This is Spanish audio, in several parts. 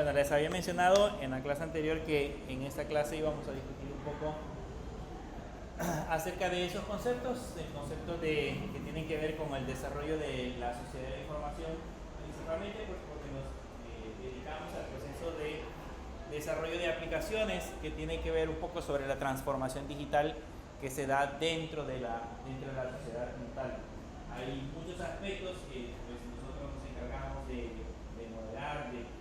Bueno, les había mencionado en la clase anterior que en esta clase íbamos a discutir un poco acerca de esos conceptos, de conceptos que tienen que ver con el desarrollo de la sociedad de la información, principalmente pues, porque nos dedicamos al proceso de desarrollo de aplicaciones que tienen que ver un poco sobre la transformación digital que se da dentro de la sociedad como tal. Hay muchos aspectos que pues, nosotros nos encargamos de modelar, de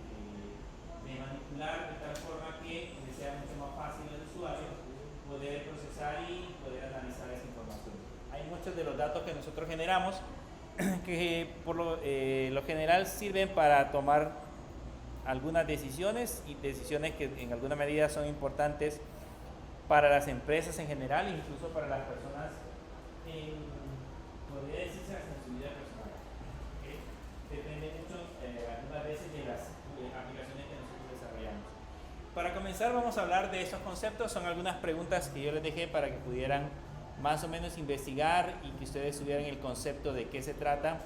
manipular de tal forma que sea mucho más fácil al usuario poder procesar y poder analizar esa información. Hay muchos de los datos que nosotros generamos que por lo general sirven para tomar algunas decisiones y decisiones que en alguna medida son importantes para las empresas en general, incluso para las personas podría decirse hasta en su vida personal. ¿Okay? Depende mucho algunas veces de las aplicaciones que nosotros desarrollamos. Para comenzar vamos a hablar de esos conceptos. Son algunas preguntas que yo les dejé para que pudieran más o menos investigar y que ustedes tuvieran el concepto de qué se trata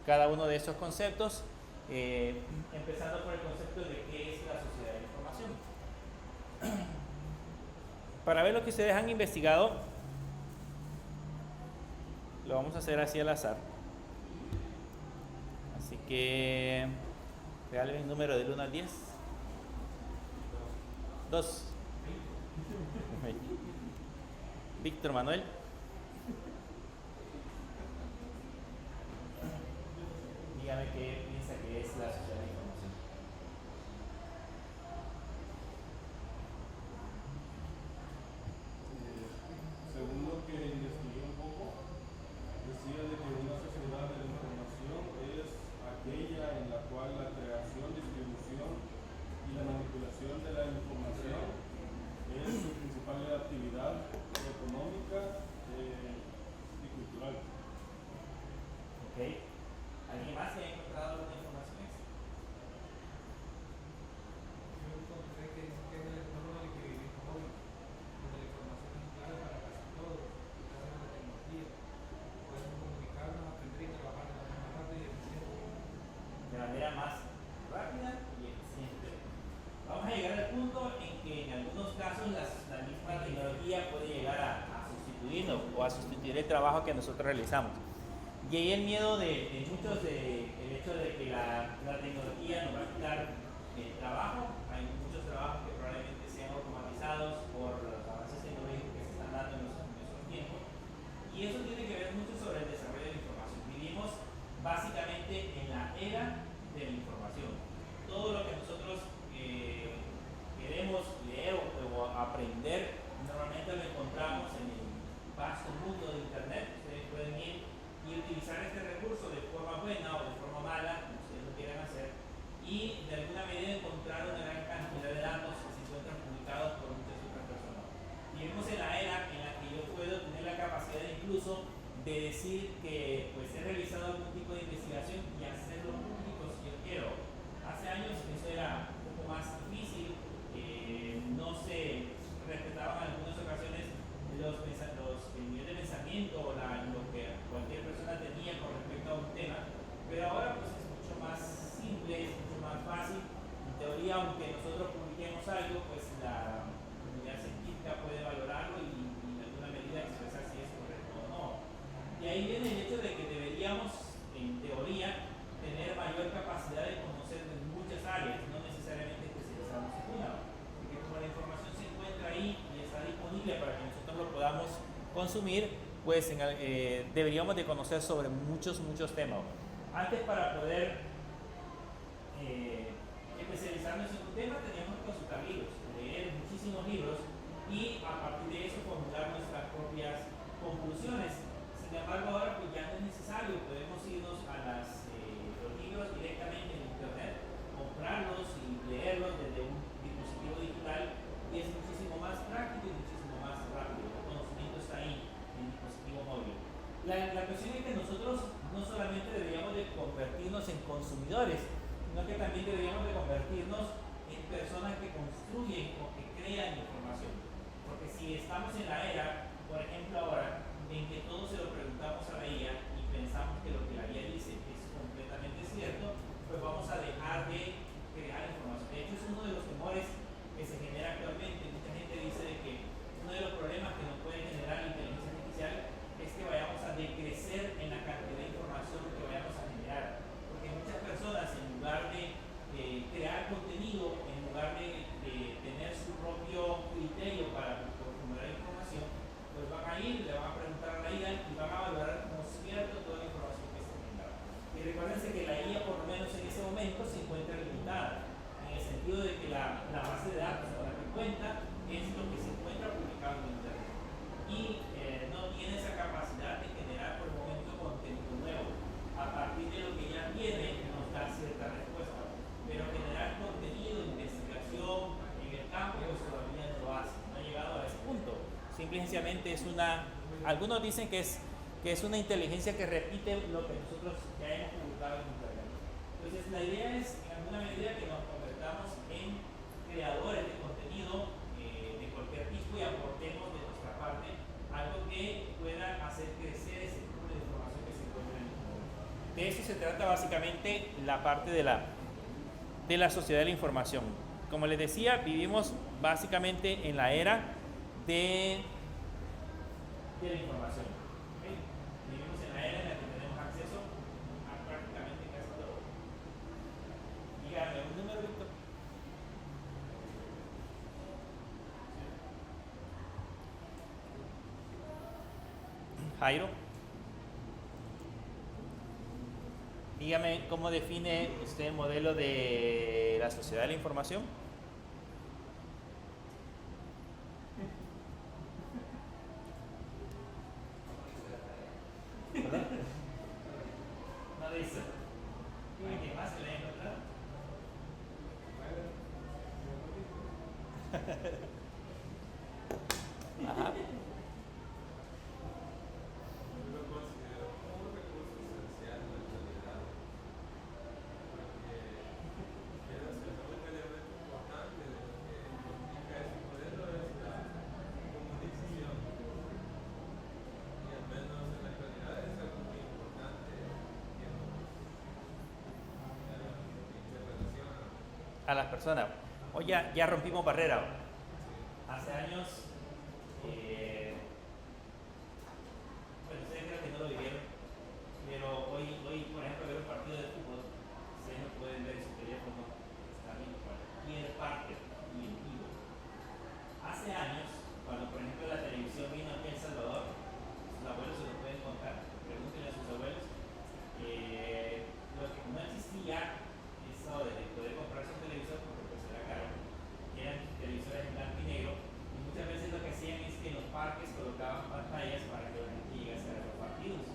cada uno de esos conceptos, empezando por el concepto de qué es la sociedad de la información. Para ver lo que ustedes han investigado, lo vamos a hacer así al azar. Así que regalen el número del 1 al 10. 2. Víctor Manuel. Dígame qué piensa que es la sociedad de la información. Según lo que investigué un poco, decía de que una sociedad de la información es aquella en la cual la creación, distribución y la manipulación de la información es su principal actividad económica y cultural. Ok. ¿Alguien más que haya encontrado alguna información extra? Yo encontré que es el entorno en el que vivimos hoy, donde la información es clave para casi todo, gracias a la tecnología. Podemos comunicarnos, aprender y trabajar de manera más rápida y eficiente. De manera más rápida y eficiente. Vamos a llegar al punto en que en algunos casos la misma tecnología puede llegar a sustituirnos o a sustituir el trabajo que nosotros realizamos. Y ahí el miedo de muchos, el hecho de que la tecnología nos va a quitar el trabajo. Hay muchos trabajos que probablemente sean automatizados por los avances tecnológicos que se están dando en nuestros tiempos. Y eso tiene que ver mucho sobre el desarrollo de la información. Vivimos básicamente en la era de la información. Todo lo que nosotros queremos leer o aprender, normalmente lo encontramos en el vasto mundo de Internet. Ustedes pueden ir y utilizar este recurso de forma buena o de forma mala, como ustedes lo quieran hacer, y de alguna medida encontrar una gran cantidad de datos que se encuentran publicados por muchas otras personas. Vivimos en la era en la que yo puedo tener la capacidad incluso de decir que pues, he realizado algún tipo de investigación y hacerlo público si yo quiero. Hace años eso era un poco más difícil, no se respetaban en algunas ocasiones el nivel de pensamiento o lo que cualquier persona tenía con respecto a un tema, pero ahora pues es mucho más simple, es mucho más fácil. En teoría, aunque nosotros publiquemos algo, pues la comunidad científica puede valorarlo y en alguna medida expresar si es correcto o no. Y ahí viene el hecho de que deberíamos, en teoría, tener mayor capacidad de conocer de muchas áreas, no necesariamente especializarnos en una, porque como la información se encuentra ahí y está disponible para que nosotros lo podamos consumir, pues deberíamos de conocer sobre muchos temas. Antes, para poder especializarnos en un tema, teníamos que consultar libros, leer muchísimos libros y a partir de eso formular nuestras propias conclusiones. Sin embargo, ahora pues ya no es necesario, podemos irnos a los libros directamente en Internet, comprarlos y leerlos desde un dispositivo digital y es muchísimo más práctico y muchísimo más rápido. El conocimiento está ahí en el dispositivo móvil. La cuestión es que nosotros no solamente deberíamos de convertirnos en consumidores, sino que también deberíamos de convertirnos en personas que construyen o que crean información. Porque si estamos en la era, por ejemplo ahora, en que todo se lo preguntamos a la IA y pensamos que lo que la IA dice es completamente cierto, pues vamos a dejar de crear información. De hecho, es un sencillamente es algunos dicen que es una inteligencia que repite lo que nosotros ya hemos publicado en Internet. Entonces la idea es, en alguna medida, que nos convertamos en creadores de contenido de cualquier tipo y aportemos de nuestra parte algo que pueda hacer crecer ese tipo de información que se encuentra en el mundo. De eso se trata básicamente la parte de la sociedad de la información. Como les decía, vivimos básicamente en la era de la información. ¿Okay? Vivimos en la era en la que tenemos acceso a prácticamente casi todo. Dígame un número, Víctor. Jairo. Dígame cómo define usted el modelo de la sociedad de la información. ¿Verdad? No dice. ¿Alguien más que le haya encontrado? Ajá. Yo lo considero como un recurso esencial en la actualidad, porque es un elemento importante de lo que implica ese modelo es la comunicación, y al menos en la actualidad es algo muy importante que se relaciona. A las personas. Oye, ya rompimos barrera. Hace años, bueno, ustedes creo que no lo vivieron, pero hoy, por ejemplo, ver un partido de fútbol, ustedes lo pueden ver en su teléfono, está en cualquier parte y en vivo. Hace años, cuando por ejemplo la televisión vino aquí a El Salvador, sus abuelos se lo pueden contar, pregúntenle a sus abuelos, lo que no existía, eso de poder comprarse un televisor porque pues era caro, eran televisores en blanco y negro, y muchas veces lo que hacían es que en los parques colocaban pantallas para que la gente llegase a ver los partidos.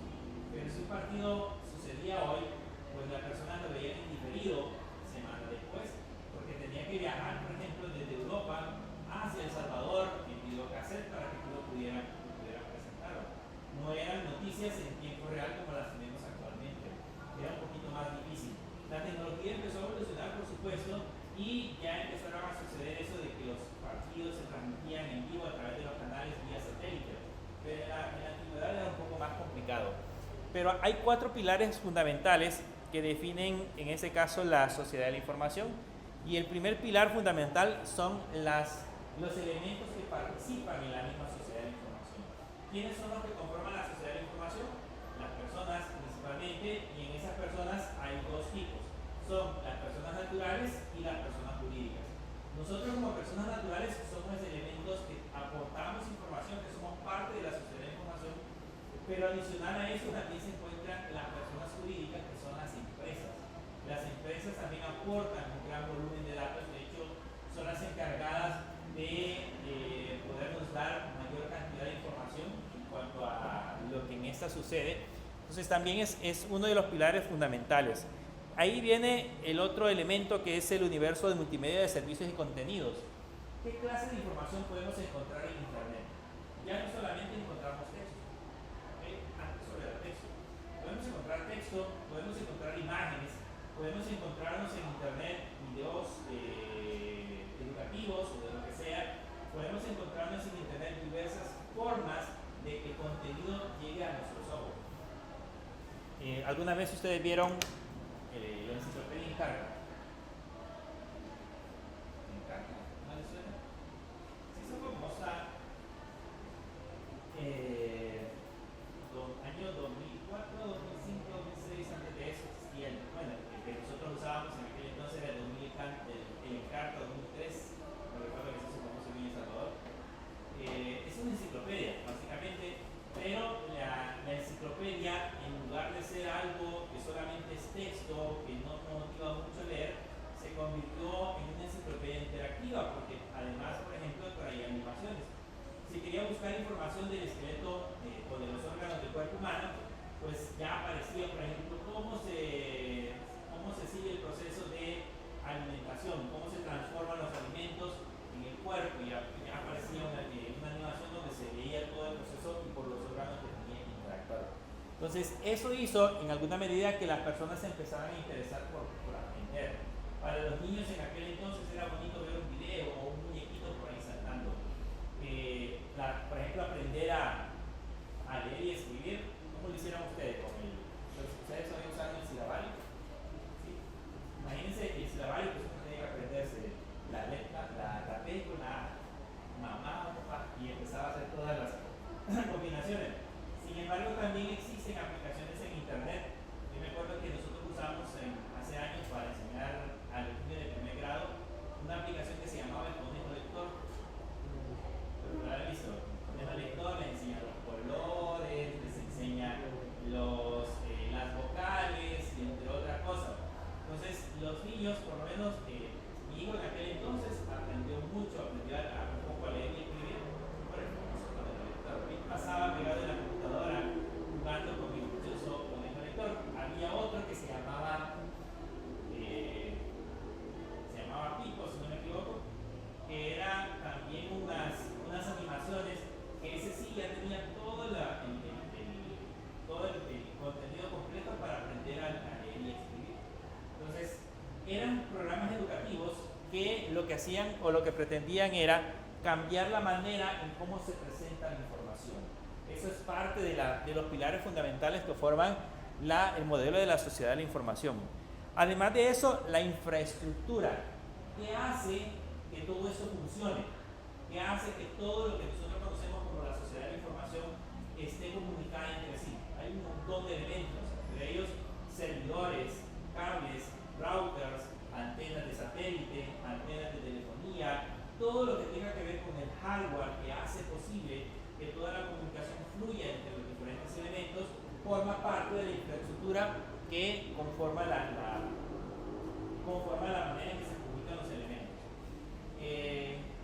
Pero si un partido sucedía hoy, pues la persona lo veía en diferido semanas después, porque tenía que viajar, por ejemplo, desde Europa hacia El Salvador en videocassette para que tú lo pudieras presentar. No eran noticias en tiempo real como las tenemos actualmente, era un poquito más difícil. La tecnología empezó a evolucionar, por supuesto, y ya empezaron a suceder eso de que los partidos se transmitían en vivo a través de los canales vía satélite. Pero en la antigüedad era un poco más complicado. Pero hay 4 pilares fundamentales que definen, en ese caso, la sociedad de la información. Y el primer pilar fundamental son los elementos que participan en la misma sociedad de la información. ¿Quiénes son los que conforman la sociedad de la información? Las personas principalmente, y en esas personas hay 2 tipos. Son las personas naturales y las personas jurídicas. Nosotros como personas naturales somos elementos que aportamos información, que somos parte de la sociedad de información, pero adicional a eso también se encuentran las personas jurídicas, que son las empresas. Las empresas también aportan un gran volumen de datos, de hecho son las encargadas de podernos dar mayor cantidad de información en cuanto a lo que en esta sucede. Entonces también es uno de los pilares fundamentales. Ahí viene el otro elemento, que es el universo de multimedia de servicios y contenidos. ¿Qué clase de información podemos encontrar en Internet? Ya no solamente encontramos texto, ¿okay? Antes solo era texto. Podemos encontrar texto, podemos encontrar imágenes, podemos encontrarnos en Internet videos educativos o de lo que sea. Podemos encontrarnos en Internet diversas formas de que el contenido llegue a nuestros ojos. ¿Alguna vez ustedes vieron la enciclopedia Encarta? ¿Encarta? ¿No les suena? Sí, es famosa. Año 2004, 2005, 2006, antes de eso existía el que nosotros usábamos en aquel entonces era el Encarta 2003, no recuerdo que se hizo famoso en El Salvador. Es una enciclopedia, básicamente, pero la enciclopedia, en lugar de ser algo que solamente es texto, que no motiva mucho leer, se convirtió en una enciclopedia interactiva, porque además, por ejemplo, traía animaciones. Si quería buscar información del esqueleto o de los órganos del cuerpo humano, pues ya aparecía, por ejemplo, cómo se sigue el proceso de alimentación, cómo se transforman los alimentos en el cuerpo, y ya aparecía una animación donde se veía Entonces, eso hizo en alguna medida que las personas se empezaran a interesar por aprender. Para los niños en aquel entonces era bonito ver un video o un muñequito por ahí saltando. Por ejemplo, aprender a leer y escribir, ¿cómo lo hicieron ustedes? ¿Ustedes hoy usan el silabario? ¿Sí? Imagínense el silabario, pues uno tenía que aprenderse la letra, la P con la A, mamá o papá, y empezaba a hacer todas las combinaciones. Sin embargo, también existen aplicaciones en internet. Yo me acuerdo que nosotros usamos hace años para enseñar a los niños de primer grado una aplicación que se llamaba el conejo lector. Pero lo han visto. El conejo lector les enseña los colores, les enseña las vocales, entre otras cosas. Entonces, los niños, por lo menos mi hijo en aquel entonces aprendió mucho, aprendió un poco a leer y escribir por el famoso conejo lector. Él pasaba pegado en la computadora jugando con mi dichoso conejo lector. Había otro que se llamaba Pico, si no me equivoco, que era también unas animaciones que ese sí ya tenía todo el contenido completo para aprender a leer y escribir. Entonces, eran programas educativos que lo que hacían o lo que pretendían era cambiar la manera en cómo se presenta la información. Eso es parte de los pilares fundamentales que forman el modelo de la sociedad de la información. Además de eso, la infraestructura que hace que todo eso funcione, que hace que todo lo que nosotros conocemos como la sociedad de la información esté comunicada entre sí. Hay un montón de elementos, entre ellos servidores, cables, routers, antenas de satélite, antenas de telefonía, todo lo que tenga que ver con el hardware que hace posible que toda la comunicación fluya entre los diferentes elementos, forma parte de la infraestructura que conforma la manera en que se comunican los elementos.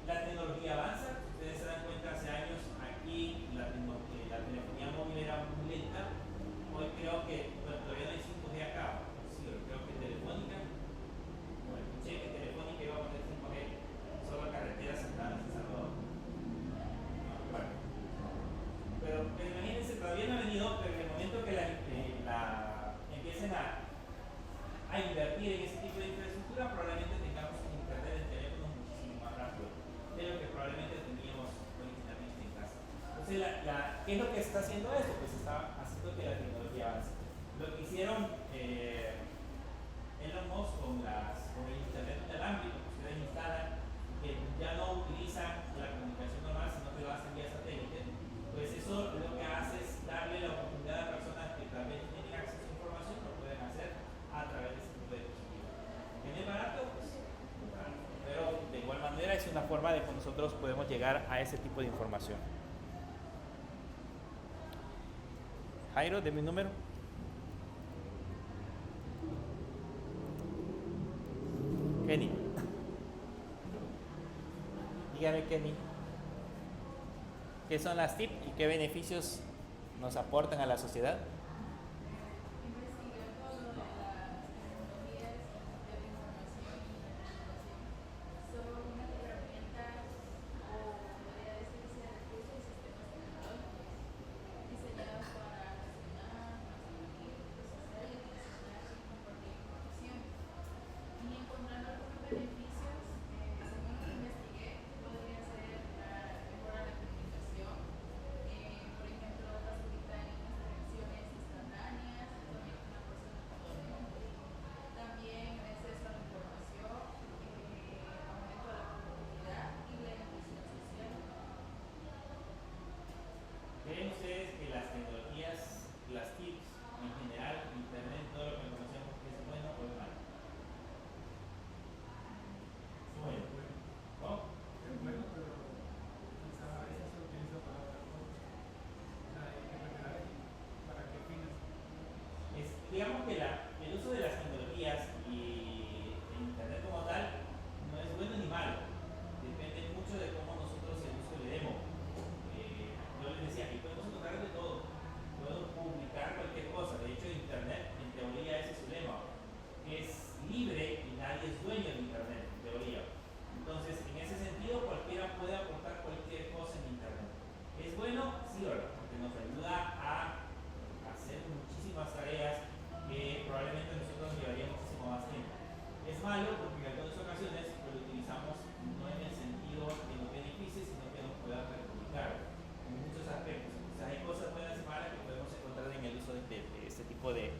La tecnología avanza. Ustedes se dan cuenta, hace años aquí la telefonía móvil era muy lenta. Hoy creo que todavía no hay 5G acá. Sí, creo que Telefónica, bueno, escuché que Telefónica iba a poner 5G solo a carreteras centrales de Salvador. Bueno, pero imagínense, todavía no ha venido, pero en el momento que empiecen a invertir en ese tipo de infraestructura, probablemente tengamos un internet en teléfonos muchísimo más rápido de lo que probablemente teníamos originalmente en casa. Entonces, ¿qué es lo que está haciendo esto? Pues está haciendo que la tecnología avance. Lo que hicieron Elon Musk con el internet inalámbrico que ustedes instalan, que ya no utilizan la comunicación normal, sino que lo hacen vía satélite, pues eso lo que hace es darle la oportunidad a personas que tal vez tienen acceso a información, lo pueden hacer a través de ese tipo de dispositivos. ¿Es barato? Pues muy barato. Pero de igual manera es una forma de que nosotros podemos llegar a ese tipo de información. Jairo, de mi número. Kenny. Dígame, Kenny, ¿qué son las TIC y qué beneficios nos aportan a la sociedad? ¿Creen ustedes que las tecnologías, las TICs en general, internet, todo lo que conocemos, es bueno o es malo? Es bueno. ¿No? Es bueno, pero quizás a veces se utiliza para otra cosa. O sea, hay que revelar para qué fines. Digamos que el uso de las tecnologías y el internet como tal no es bueno ni malo. Depende mucho de cómo nosotros el uso le demos. Yo les decía, aquí podemos encontrar de todo. Podemos publicar cualquier cosa. De hecho, internet, en teoría, ese es su lema. Es libre y nadie es dueño de internet, en teoría. Entonces, en ese sentido, cualquiera puede aportar cualquier cosa en internet. ¿Es bueno? Sí o no, porque nos ayuda a hacer tipo de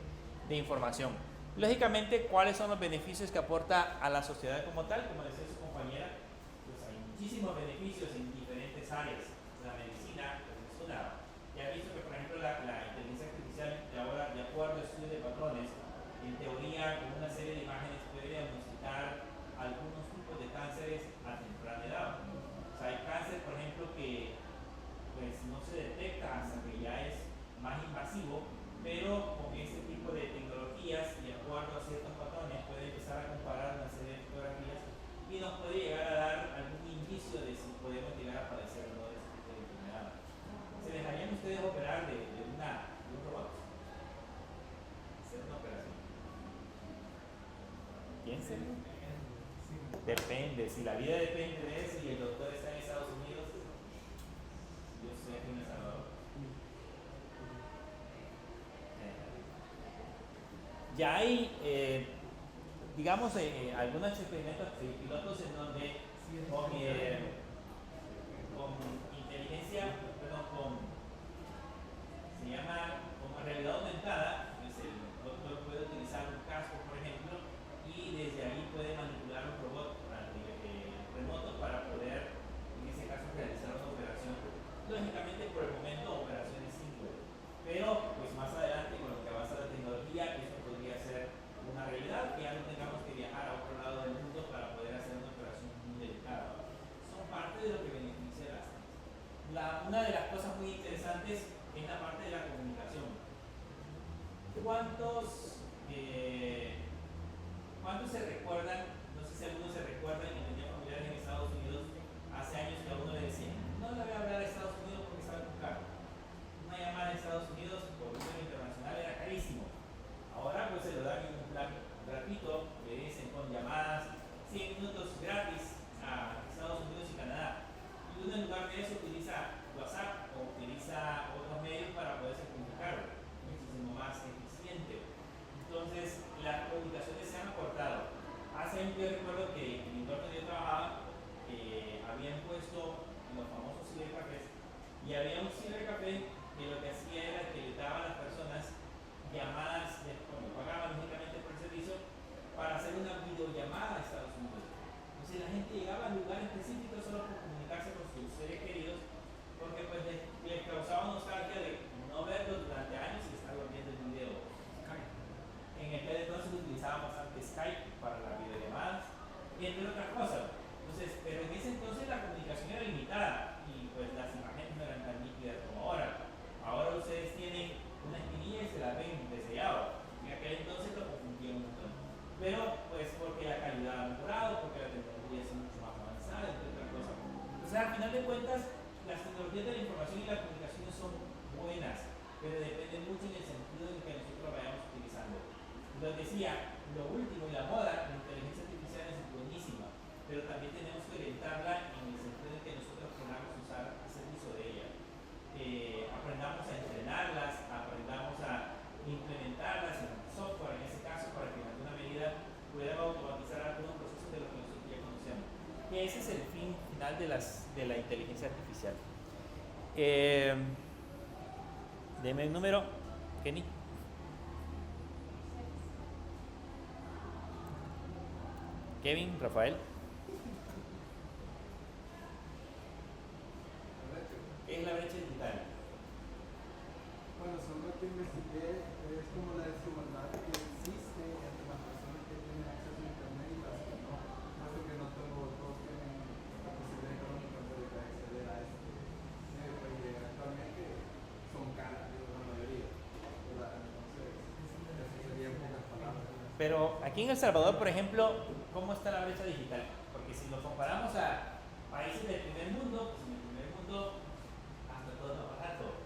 información. Lógicamente, ¿cuáles son los beneficios que aporta a la sociedad como tal? Como decía su compañera, pues hay muchísimos beneficios en diferentes áreas. La medicina pues, es una. Ya he visto que, por ejemplo, la inteligencia artificial de acuerdo a estudios de patrones, en teoría, con una serie de imágenes puede diagnosticar algunos tipos de cánceres a temprana edad. O sea, hay cáncer, por ejemplo, que pues no se detecta hasta que ya es más invasivo, pero con este tipo de tecnologías y de acuerdo a ciertos patrones puede empezar a comparar una serie de fotografías y nos puede llegar a dar algún indicio de si podemos llegar a padecer o no de este tipo de enfermedad. ¿Se dejarían ustedes operar de un robot? Hacer una operación. Piénsenlo. Depende, si la vida depende de eso y el doctor está en Estados Unidos, yo estoy aquí en El Salvador. Ya hay, digamos, algunos experimentos pilotos en donde con inteligencia, perdón, se llama como realidad aumentada, pues el doctor puede utilizar un casco, por ejemplo, y desde ahí puede manipular un robot remoto para poder, en ese caso, realizar una operación. Lógicamente, por el momento, operaciones simples. Pero, pues más adelante, con lo que avanza la tecnología, eso podría ser una realidad, que ya no tengamos que viajar a otro lado del mundo para poder hacer una operación muy delicada. Son parte de lo que beneficia a las una de las cosas muy interesantes es la parte de la comunicación. ¿Cuántos se recuerdan? No sé si algunos se recuerdan que tenía familiares en Estados Unidos hace años que a uno le decían, no le voy a hablar a Estados Unidos porque sale muy caro. Una llamada a Estados Unidos por un tema internacional era carísimo. Ahora pues se lo dan en un plan gratuito, que dicen con llamadas 100 minutos gratis a Estados Unidos y Canadá. Y uno en lugar de eso utiliza WhatsApp o utiliza otros medios para poderse comunicar muchísimo más eficiente. Entonces las comunicaciones se han acortado. Hace años yo recuerdo que en el entorno donde yo trabajaba habían puesto los famosos cibercafés y había un cibercafé que lo que hacía era que le daba a las personas llamadas, cuando pagaban lógicamente por el servicio, para hacer una videollamada a Estados Unidos. Entonces la gente llegaba a un lugar específico solo por comunicarse con sus seres queridos, porque pues les causaba nostalgia de no verlos durante años y estar viendo el video. Skype. En aquel entonces utilizábamos bastante Skype para las videollamadas, y entre otras cosas. Entonces, pero en ese entonces la comunicación era limitada y pues las imágenes no eran tan nítidas como ahora. Ahora ustedes tienen una espinilla y se la ven deseado. En aquel entonces lo confundían un montón. Pero pues porque la calidad ha mejorado, porque la tecnología es mucho más avanzada, entre otras cosas. Entonces al final de cuentas, las tecnologías de la información y las comunicaciones son buenas, pero dependen mucho en el sentido en que nosotros vayamos utilizando. Lo decía, lo último y la moda, la inteligencia artificial es buenísima, pero también tenemos que orientarla en el sentido de que nosotros podamos hacer uso de ella. Aprendamos a entrenarlas, aprendamos a implementarlas en software en ese caso para que en alguna medida puedan automatizar algunos procesos de los que nosotros ya conocemos. Y ese es el fin final de la inteligencia artificial. Deme el número, Kenny. Kevin, Rafael. ¿Qué es la brecha digital? Bueno, según lo que investigué, es como la desigualdad que existe entre las personas que tienen acceso a internet y las que no. Más que no todos tienen la posibilidad económica de acceder a este medio, porque actualmente son caras, la mayoría. Entonces, eso sería en pocas palabras. Pero aquí en El Salvador, por ejemplo, ¿cómo está la brecha digital? Porque si lo comparamos a países del primer mundo, pues en el primer mundo hasta todo es más barato.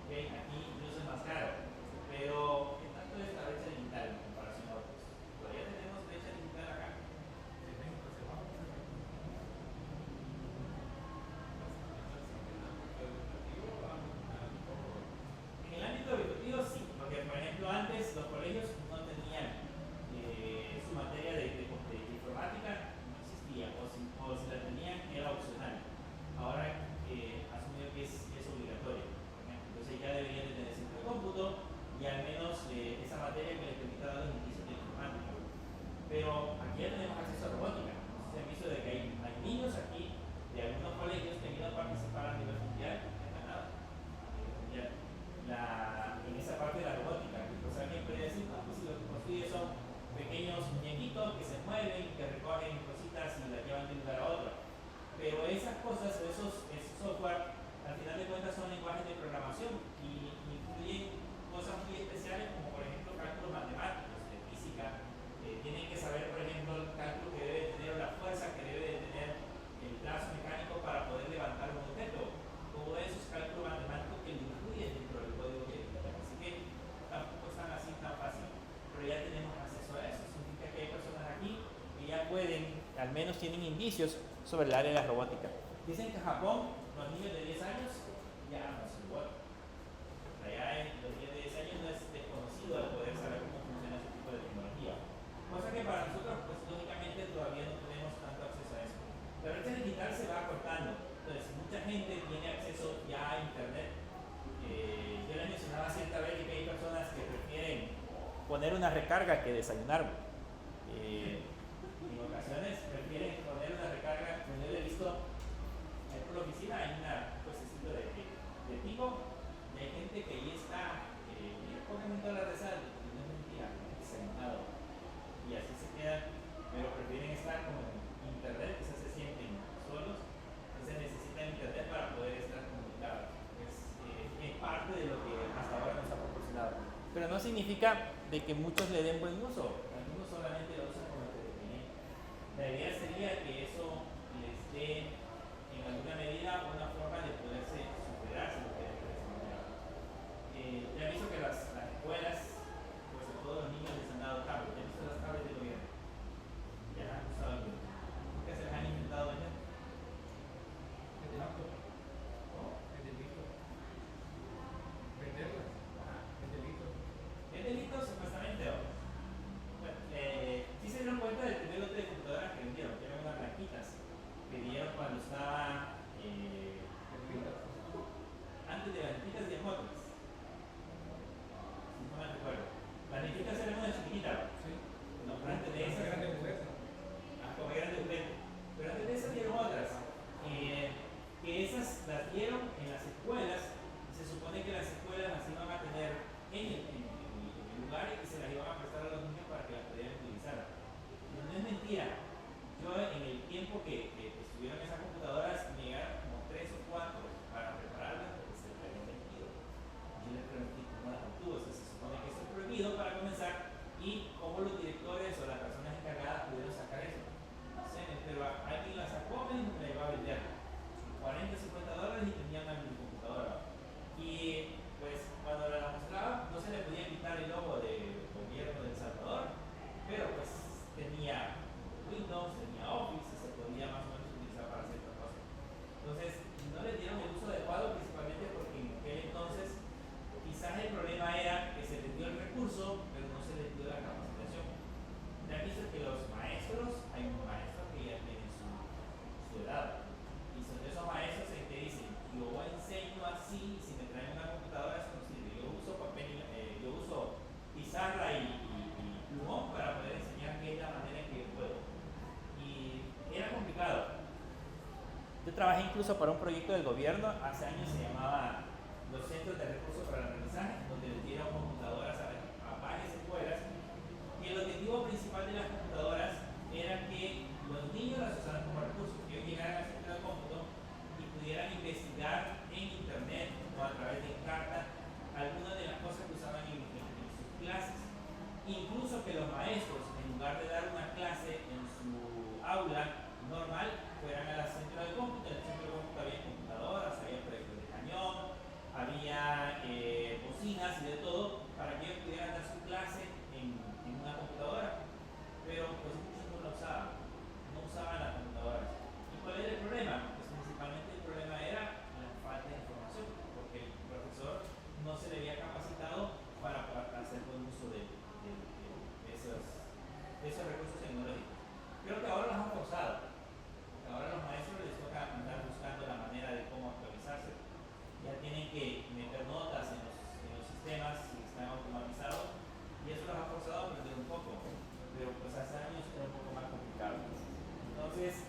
¿Okay? Aquí incluso es más caro. Pero, ¿qué tanto es la brecha digital en comparación a otros? ¿Todavía tenemos brecha digital acá? En el ámbito educativo sí, porque por ejemplo antes los colegios no tenían su materia de informática, no existía, o si la tenían era opcional. Ahora, a al menos tienen indicios sobre el área de la robótica. Dicen que en Japón los niños de 10 años ya no son robots. Allá en los niños de 10 años no es desconocido el poder saber cómo funciona ese tipo de tecnología. Cosa que para nosotros, pues lógicamente todavía no tenemos tanto acceso a eso. La brecha digital se va acortando. Entonces, mucha gente tiene acceso ya a internet. Yo les mencionaba cierta vez que hay personas que prefieren poner una recarga que desayunar. En ocasiones prefieren poner una recarga. Yo le he visto ahí por la oficina, hay una puestecito de Tigo, y hay gente que ahí está, ponen $1 de sal, y no es mentira, desayunado. Y así se quedan, pero prefieren estar como en internet, quizás se sienten solos, entonces necesitan internet para poder estar comunicados. Es parte de lo que hasta ahora nos ha proporcionado. Pero no significa de que muchos le den buen uso, algunos solamente lo usan como entretenimiento. La idea sería que eso les dé en alguna medida una forma de poderse superar si lo quieren ver de esa manera. Ya he visto que las escuelas, pues a todos los niños les han dado tablets. Ya he visto las tablets del gobierno. Ya las han usado algunos. ¿Qué se les han intentado vender? Es delito. ¿Cómo? Es delito. Venderlas. Ajá. Es delito. Es delito supuestamente, ¿no? Bueno, sí se dieron cuenta del primer lote de computadoras que vendieron, que eran unas blanquitas que dieron cuando estaba antes de las blanquitas y otras. Si no me recuerdo. Las blanquitas eran una chiquitita, Sí. no, pero antes de esas. Grande juguete. Como eran de juguete. Pero antes de esas dieron otras. Que esas las dieron en las escuelas. Se supone que las escuelas las iban a tener en el lugar y se las iban a prestar a los niños para que las pudieran utilizar. No es mentira. Yo en el tiempo que estuvieron esas computadoras me llegaron como 3 o 4 para prepararlas porque se les habían vendido. Yo les pregunté cómo las obtuvo. Se supone que eso es prohibido para comenzar y cómo los directores o las personas encargadas pudieron sacar eso. No sé, pero alguien la sacó y me la iba a vender. $40, $50 y tenía una mini computadora. Y pues cuando la mostraba no se le podía quitar el logo del gobierno de El Salvador, pero pues tenía Windows, tenía Office y se podía más o menos utilizar para ciertas cosas. Entonces no le dieron el uso adecuado, principalmente porque en aquel entonces quizás el problema era que se les dio el recurso pero no se les dio la capacitación. Ya han visto que los maestros, hay maestros que ya tienen su edad y son de esos maestros en que dicen yo enseño así y si me traen una computadora eso no sirve. Yo uso papel, yo uso pizarra y plumón para poder enseñar que es la manera en que yo puedo. Y era complicado. Yo trabajé incluso para un proyecto del gobierno, hace años se llamaba los Centros de Recursos para el Aprendizaje, donde les dieron computadoras a varias escuelas. Y el objetivo principal de las computadoras era que los niños las usaran como recursos, que ellos llegaran al centro de cómputo y pudieran investigar en internet o a través de Encarta algunas de las cosas que usaban en sus clases. Incluso que los maestros, en lugar de dar una clase en su aula normal, fueran al centro de cómputo. En el centro de cómputo había computadoras, había proyectos de cañón, había bocinas y de todo, para que ellos pudieran dar su clase en una computadora. Pero pues muchos no la usaban, no usaban las computadoras. ¿Y cuál era el problema? Pues principalmente el problema era la falta de información, porque el profesor no se le había capacitado para hacer buen uso de esos recursos tecnológicos. Creo que ahora los han forzado. Ahora a los maestros les toca andar buscando la manera de cómo actualizarse. Ya tienen que meter notas en los sistemas si están automatizados y eso los ha forzado a aprender un poco. Pero pues hace años era un poco más complicado. Entonces,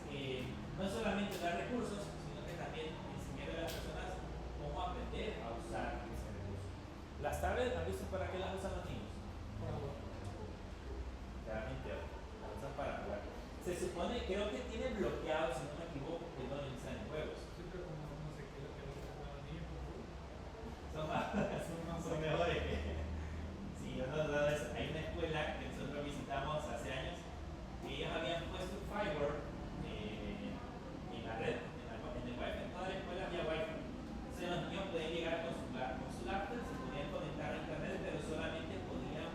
no es solamente dar recursos, sino que también enseñar a las personas cómo aprender a usar ese recurso. Las tablets, ¿han visto para qué las usan los niños? Realmente las usan para jugar. Se supone, creo que tiene bloqueado, si no me equivoco, que no utilizan en juegos. Siempre como no sé qué es lo que los niños por favor. Son mejores que. Sí, yo no he dado eso. Hay una escuela que nosotros visitamos hace años que ellos habían puesto un firewall en la red, en el wifi. En toda la escuela había wifi. Entonces los niños podían llegar con su laptop, se podían conectar a internet, pero solamente podían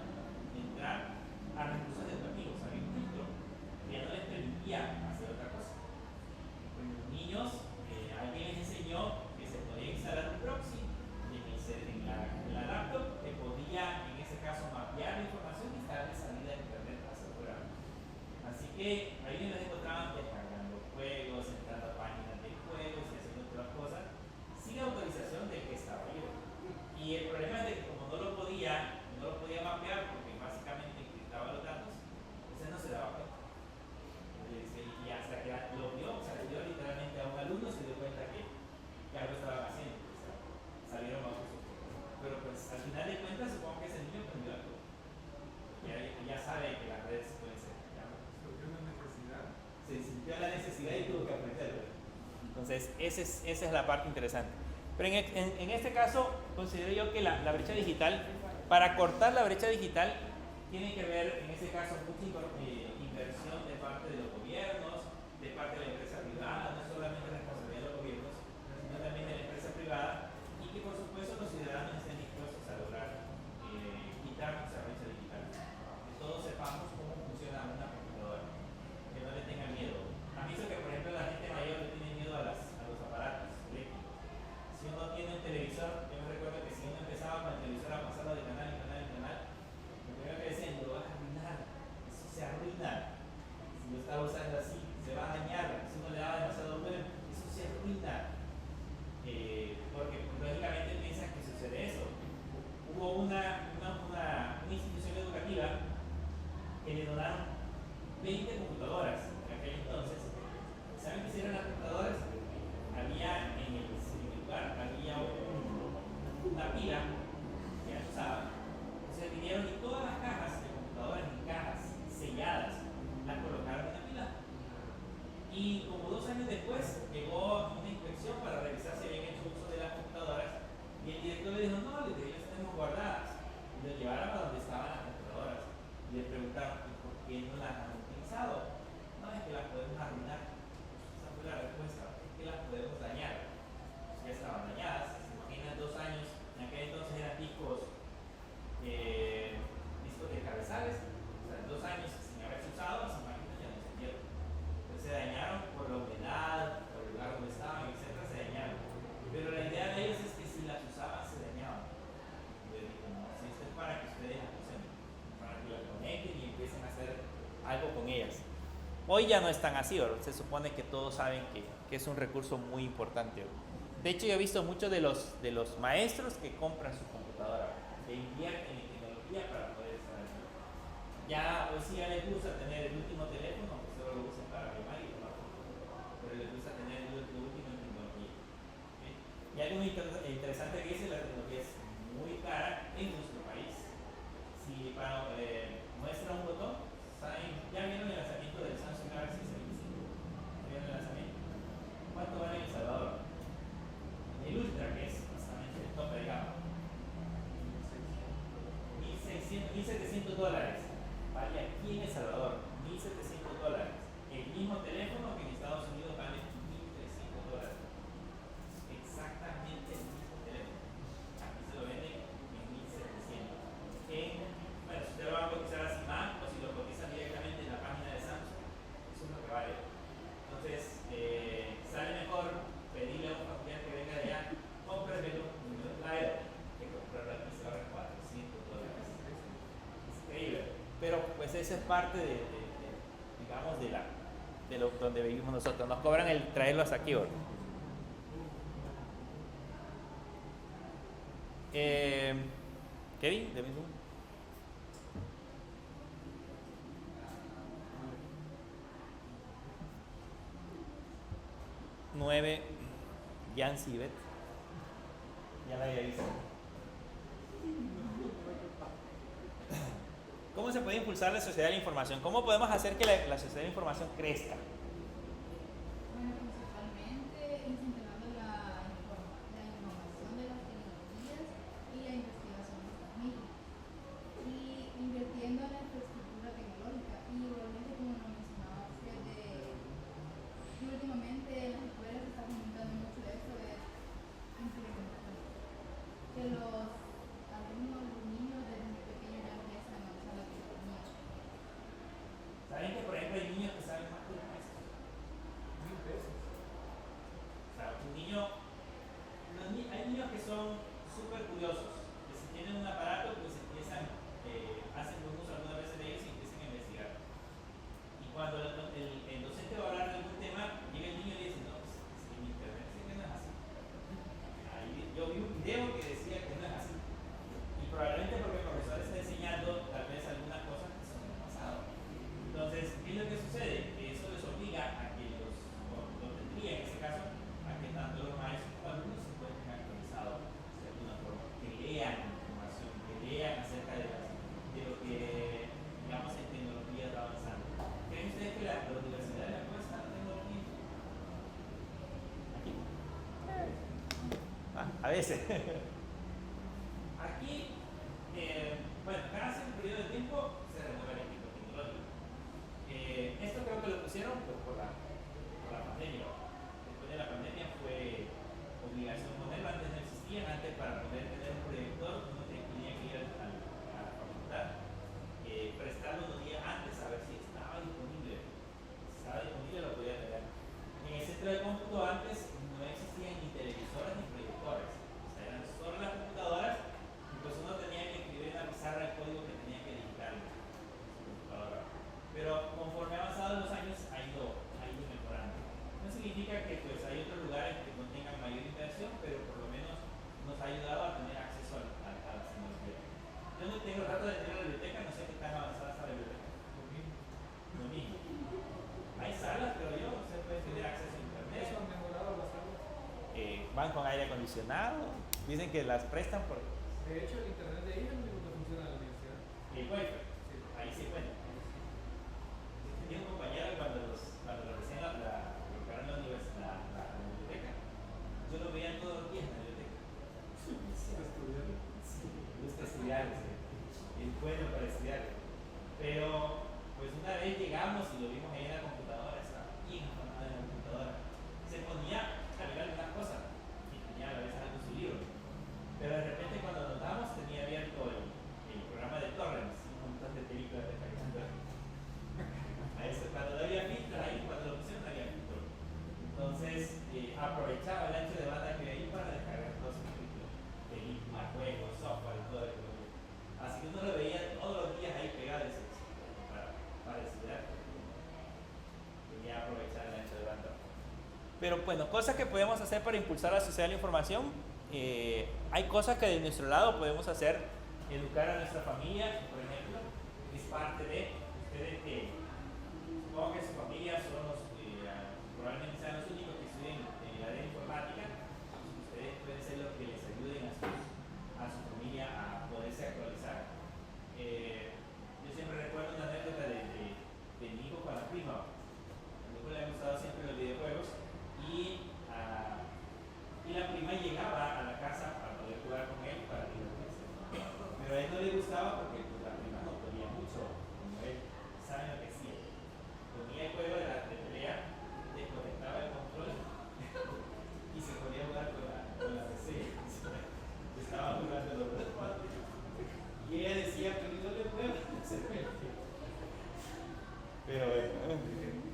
entrar a recursos educativos. Había un filtro que no les permitía que ahí nos encontraban descargando juegos, entrando a páginas de juegos y haciendo otras cosas sin autorización del que estaba yo. Y el problema es de que como no lo podía mapear porque básicamente encriptaba los datos, entonces no se daba cuenta. Y hasta que lo vio, o sea, le dio literalmente a un alumno, se dio cuenta que algo estaban haciendo, o sea, salieron a otros. Pero pues al final de cuentas supongo que ese niño aprendió algo. Ya sabe que las redes pueden ser hackeables. Surgió una necesidad. Se sintió la necesidad y tuvo que aprenderlo. Entonces, esa es la parte interesante. Pero en este caso, considero yo que la brecha digital, para cortar la brecha digital, tiene que ver, en este caso, mucha inversión de parte de los gobiernos, de parte de la empresa privada, no solamente responsabilidad de los gobiernos, sino también de la empresa privada, y que por supuesto los ciudadanos estén dispuestos a lograr quitarnos esa brecha digital. Que todos sepamos cómo funciona una computadora, que no le tengan miedo. A mí eso que, por ejemplo, la gente mayor le tiene miedo a los aparatos eléctricos. Si uno tiene un televisor, yo me recuerdo que si uno empezaba con el televisor a pasarlo de canal en canal en canal, lo primero que decían, lo vas a arruinar, eso se arruina. Si lo estaba usando así, se va a dañar. Si uno le daba demasiado bueno, eso se arruina. Porque lógicamente piensan que sucede eso. Hubo una institución educativa que le donaron 20 computadoras en aquel entonces. ¿Saben qué hicieron las computadoras? Había en el lugar, había una pila que ya se usaba. Entonces vinieron y todas las cajas de computadoras en cajas selladas las colocaron en la pila. Y como 2 años después llegó una inspección para revisar si habían hecho uso de las computadoras y el director le dijo, no, les las tenemos guardadas. Y lo llevaron a donde estaban las computadoras y le preguntaron, ¿y por qué no las han utilizado? No, es que las podemos arruinar. Esa fue la respuesta, es que las podemos dañar. Pues ya estaban dañadas, se imaginan 2 años, en aquel entonces eran discos de cabezales, o sea, 2 años sin haberse usado, las máquinas ya no se pierden. Entonces se dañaron por la humedad, por el lugar donde estaban, etcétera, se dañaron. Pero la idea de ellos es que si las usaban se dañaban. Les digo, no, si esto es para que ustedes las usen, para que las conecten y empiecen a hacer algo con ellas. Hoy ya no es tan así, ¿verdad? Se supone que todos saben que es un recurso muy importante, ¿verdad? De hecho, yo he visto muchos de los maestros que compran su computadora, que invierten en tecnología para poder estar aquí. Ya hoy sí ya les gusta tener el último teléfono, aunque solo lo usen para llamar y tomar fotos, pero les gusta tener lo último en tecnología. ¿Okay? Y algo muy interesante que dice, la tecnología es muy cara en nuestro país. Si para muestra un botón, ¿saben? Ya vieron el lanzamiento del Samsung Galaxy S25. ¿Vieron el lanzamiento? ¿Cuánto vale en El Salvador? El Ultra, que es básicamente el tope de gama. $1,700 vale aquí en El Salvador, $1,700. El mismo teléfono que en Estados Unidos vale $1,300. Exactamente el mismo teléfono. Aquí se lo venden en $1,700. Bueno, si usted lo va a cotizar a CIMAC o si lo cotizan directamente en la página de Samsung, eso es lo que vale. Entonces, sale mejor pedirle a un familiar que venga de allá, cómpremelo y me lo trae, que comprarlo aquí se va a $400. Es increíble. Pero pues esa es parte digamos, donde vivimos nosotros. Nos cobran el traerlos aquí, ¿verdad? Kevin, de mismo. Nueve, Jan Sibet. Ya la había visto. ¿Cómo se puede impulsar la sociedad de la información? ¿Cómo podemos hacer que la sociedad de la información crezca? Bueno, principalmente incentivando la innovación de las tecnologías y la investigación de estas mismas. Y invirtiendo en la infraestructura tecnológica. Y igualmente, como lo mencionaba usted, que últimamente en las escuelas se está fomentando mucho esto de implementar que los alumnos, los niños desde muy pequeños ya empiezan a usar la tecnología. ¿Saben que, por ejemplo, hay niños que saben más que los maestros? A veces. Aquí, bueno, cada cierto periodo de tiempo se renueva el equipo tecnológico. Esto creo que lo pusieron por la pandemia. Después de la pandemia fue obligación ponerlo, antes no existían, antes para poder tener un proyector uno tenía que ir a la facultad, prestarlo unos días antes a ver si estaba disponible. Si estaba disponible lo podía tener. En el centro de cómputo antes no existían ni televisores ni proyectores, o sea, eran solo las computadoras y pues uno tenía que escribir en la pizarra el código que tenía que digitar en su computadora. Pero conforme ha avanzado los años ha ido mejorando. No significa que pues hay otros lugares que no tengan mayor inversión, pero por lo menos nos ha ayudado a tener acceso a las tecnologías. Yo no tengo el rato de tener la biblioteca, no sé qué tan avanzada está la biblioteca. Lo mismo. Hay salas, pero yo no se puede tener acceso a internet. Eso han mejorado las salas. Van con aire acondicionado, dicen que las prestan por De hecho, el internet de ahí es lo único que funciona en la universidad. el wifi. Sí. Ahí sí cuenta. Tenía un compañero cuando recién colocaron la universidad, la biblioteca, yo lo veía todos los días en la biblioteca. Estudiando. Sí, me gusta estudiar, sí. Es bueno para estudiar. Pero, pues una vez llegamos y lo vimos ahí en la computadora, estaba bien afanado en la computadora. Se ponía a ver algunas cosas y tenía a veces algo en su libro. Pero de repente cuando notamos tenía abierto el programa de torrents, un montón de películas descargando. A eso, cuando no había filtros ahí, cuando lo pusieron no había filtro. Entonces aprovechaba el ancho de banda que había ahí para descargar todos sus películas, juegos, software y todo el rollo. Así que uno lo veía todos los días ahí pegado ese para estudiar. Quería aprovechar el ancho de banda. Pero bueno, cosas que podemos hacer para impulsar la sociedad de la información. Hay cosas que de nuestro lado podemos hacer, educar a nuestra familia, por ejemplo, es parte de ustedes que supongo que su familia son los, probablemente sean los únicos que estudien en el área de informática, ustedes pueden ser los que les ayuden a su familia a poderse actualizar. Yo siempre recuerdo una anécdota de mi hijo con la prima. A mi hijo le han gustado siempre los videojuegos y la prima llegaba a la casa para poder jugar con él, para divertirse. Pero a él no le gustaba porque pues, la prima no podía mucho, como él sabe lo que hacía. Ponía el juego de pelea, desconectaba el control y se podía jugar con la PC. Estaba jugando los dos. Y ella decía, pero no le puedo hacer el tiempo. Pero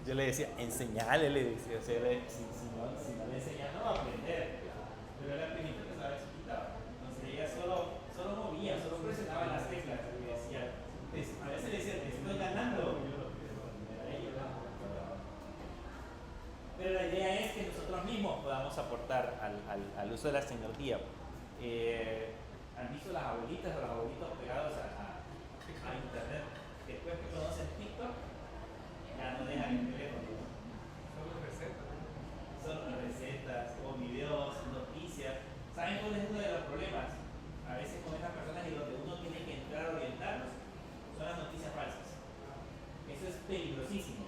yo le decía, enseñale, le decía, o sea, si no le enseñas no va a aprender. Pero la primita que estaba chiquita, entonces ella solo movía, solo presionaba las teclas y decía, a veces le decía, te estoy ganando. Pero la idea es que nosotros mismos podamos aportar al uso de las tecnologías. ¿Han visto las abuelitas o los abuelitos pegados a internet? Después que conocen TikTok, ya no dejan el teléfono. Solo recetas. Son recetas o videos, noticias. ¿Saben cuál es uno de los problemas? A veces con estas personas y donde uno tiene que entrar a orientarlos, son las noticias falsas. Eso es peligrosísimo.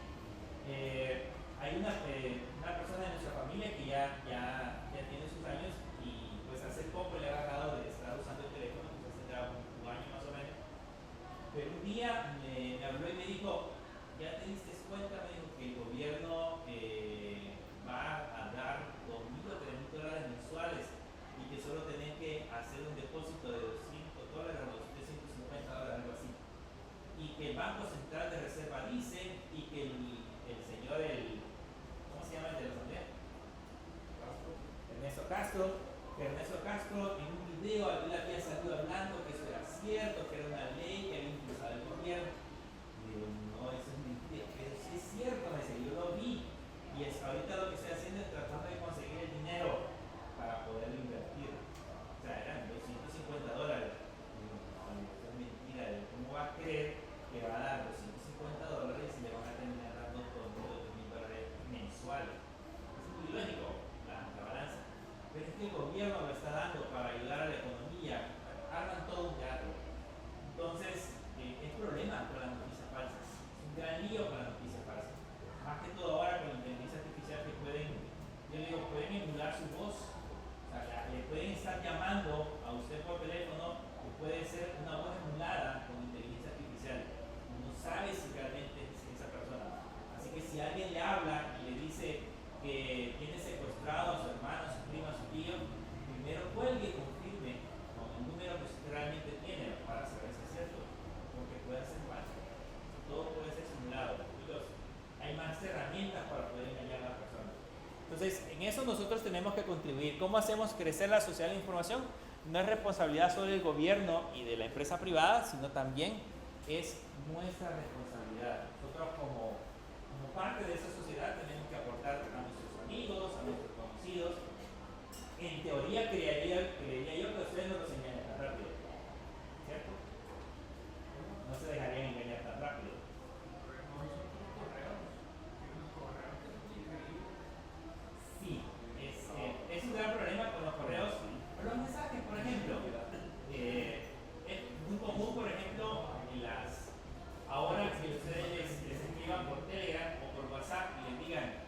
Hay una persona de nuestra familia que ya tiene sus años y pues hace poco le ha bajado de estar usando el teléfono, pues hace ya un año más o menos. Pero un día me habló y me dijo, ¿ya te diste cuenta? Me dijo que el gobierno va a dar $2,000 o $3,000 mensuales y que solo tenés que hacer un depósito de $200 o $250, algo así. Y que el Banco Central de Reserva dice y que el señor, ¿cómo se llama el de la asamblea? Ernesto Castro en un video había salido hablando que eso era cierto, que era una ley que había impulsado el gobierno. Y digo, no, eso es mentira, pero sí es cierto, me dice, yo lo vi. Y ahorita lo que estoy haciendo es tratando de conseguir el dinero para poderlo invertir. O sea, eran $250. Digo, no, eso es mentira, ¿cómo va a creer que va a dar $250 y le van a terminar dando $2,000 mensuales? Es muy lógico la balanza. Pero es que el gobierno lo está dando para ayudar a la economía, arman todo un teatro. Entonces, es nosotros tenemos que contribuir. ¿Cómo hacemos crecer la sociedad de la información? No es responsabilidad solo del gobierno y de la empresa privada, sino también es nuestra responsabilidad. Nosotros como parte de esa sociedad tenemos que aportar a nuestros amigos, a nuestros conocidos. En teoría creería yo que ustedes no los engañan tan rápido, ¿cierto? No se dejarían engañar tan rápido. Sí, es un gran problema con los correos. Pero los mensajes, por ejemplo, es muy común, por ejemplo, ahora que ustedes les escriban por Telegram o por WhatsApp y les digan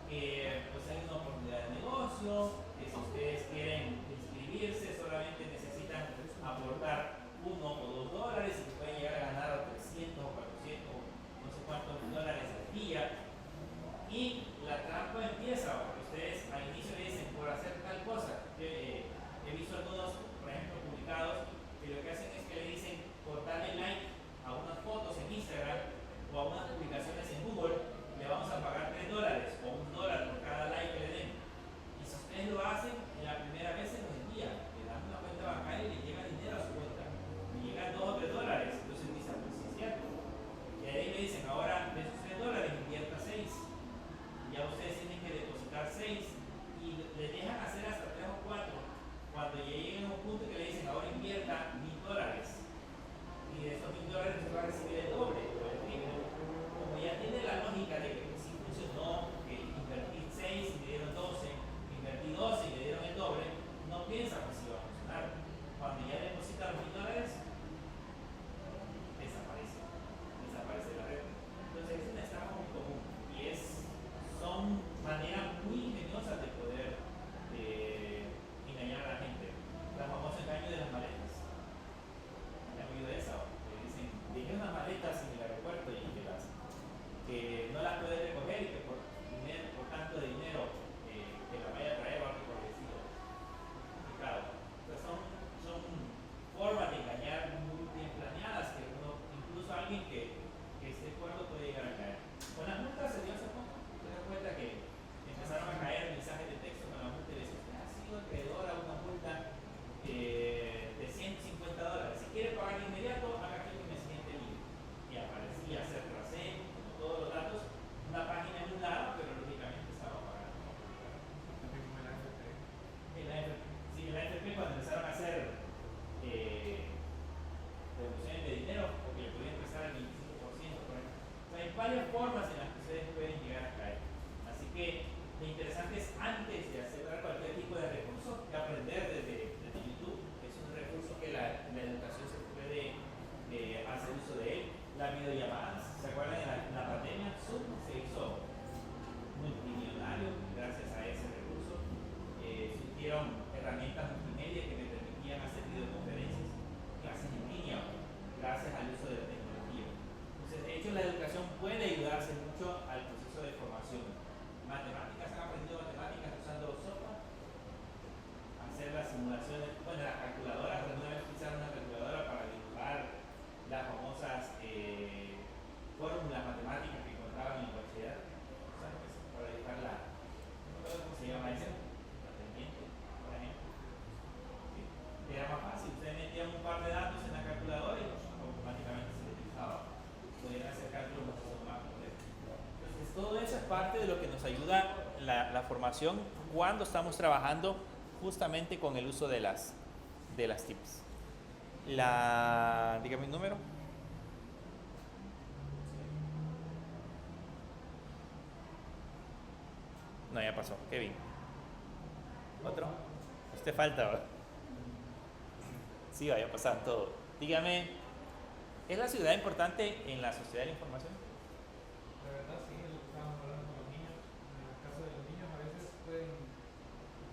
que pues hay una oportunidad de negocio, que si ustedes quieren inscribirse solamente necesitan aportar $1 o $2 y que pueden llegar a ganar 300 o 400 no sé cuántos dólares al día. Y la trampa empieza porque ustedes al inicio le dicen por hacer tal cosa. He visto algunos, por ejemplo, publicados que lo que hacen es que le dicen por darle like a unas fotos en Instagram o a unas publicaciones en Google, le vamos a pagar $3 o $1 por cada like que le den. Y si ustedes lo hacen, la primera vez se los envía, le dan una cuenta bancaria y le llega dinero a su cuenta. Le llegan $2 o $3, entonces dicen, pues sí es cierto. Y ahí le dicen, ahora de esos $3 invierta 6. Ya ustedes tienen que depositar 6 y les dejan hacer hasta 3 o 4. Cuando ya lleguen a un punto que le dicen, ahora invierta $1,000. Y de esos $1,000 usted va a recibir el doble o el triple. Como ya tiene la lógica de que sí funcionó, que invertí 6 y me dieron 12, invertí 12 y me dieron el doble, no piensa que sí va a funcionar. Cuando ya deposita los $1,000, desaparece la red. Entonces es una estafa muy común y son maneras muy ingeniosas de poder engañar a la gente. El famoso engaño de las maletas. ¿Han oído eso? Que dicen, dejé unas maletas en el aeropuerto y que no las puede recoger y que por tanto de dinero que la vaya a traer o algo por el estilo. Y claro, pues son formas de engañar muy bien planeadas que incluso alguien que esté cuerdo puede llegar a caer. Con las multas se dio hace poco, se dio cuenta que empezaron a caer mensajes de texto con la multa y le decían, ha sido acreedor a una multa de $150. Si quiere pagar de inmediato, haga clic en el siguiente link. Y aparecía hacer tracé, con todos los datos, una página en un lado, pero lógicamente estaba pagando. Sí, en la AFP cuando empezaron a hacer devoluciones de dinero, porque le podían prestar el 25%, por ejemplo. O sea, hay varias formas en las que ustedes pueden llegar a caer. Así que lo interesante es antes de aceptar cualquier tipo de recurso, que aprender desde YouTube. Es un recurso que la educación se puede hacer uso de él. Las videollamadas, ¿se acuerdan? En la pandemia, Zoom se hizo multimillonario gracias a ese recurso. Surgieron herramientas multimedia que me permitían hacer videoconferencias, clases en línea, gracias al uso de la tecnología. Entonces, de hecho, la educación puede ayudarse mucho al proceso de formación. Matemáticas, han aprendido matemáticas usando software, hacer las simulaciones, bueno, las calculadoras, alguna vez utilizaron una calculadora para dibujar las famosas fórmulas matemáticas que encontraban en el bachillerato, o sea, pues, para dibujar no me acuerdo cómo se llama eso, la pendiente, por ejemplo. Sí. Era más fácil, ustedes metían un par de datos en la calculadora y automáticamente se les dibujaba. Podían hacer cálculos mucho más complejos. Entonces, todo eso es parte de lo que nos ayuda la formación cuando estamos trabajando justamente con el uso de las TICs. Dígame el número. No, ya pasó. Kevin. ¿Otro? Usted falta, ¿verdad? Sí, vaya a pasar todo. Dígame, ¿es la ciudad importante en la sociedad de la información? La verdad sí, es lo que estábamos hablando con los niños. En el caso de los niños a veces pueden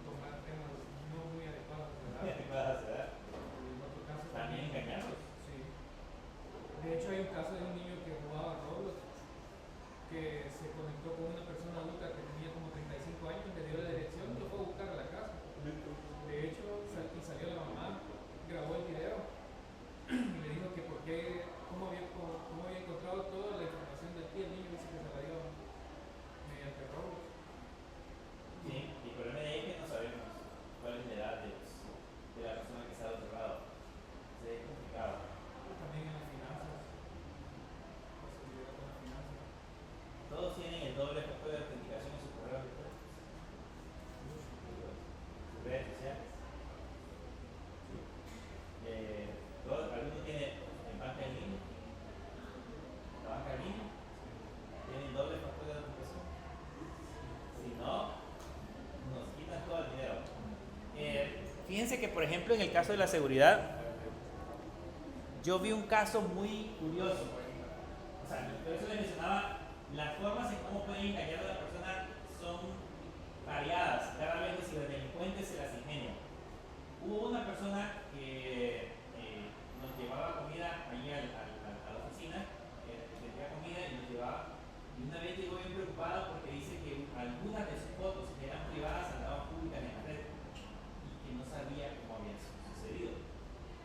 tomar temas no muy adecuados de edad. En otro caso También engañarlos. Sí. De hecho hay un caso de un niño que jugaba Roblox, que se conectó con una persona adulta que tenía como 35 años, le dio la dirección y lo fue a buscar a la casa. De hecho, salió la mamá, grabó el video y le dijo que cómo había encontrado toda la información del tío. El niño dice que se la dio mediante Roblox. Sí, y el problema fíjense que, por ejemplo, en el caso de la seguridad, yo vi un caso muy curioso. O sea, por eso les mencionaba, las formas en cómo pueden engañar a la persona son variadas. Cada vez los ciberdelincuentes se las ingenian. Hubo una persona que nos llevaba comida ahí a la oficina, vendía comida y nos llevaba. Y una vez llegó bien preocupada porque dice que algunas de sus fotos que eran privadas andaban públicas en la red y que no sabía cómo había sucedido.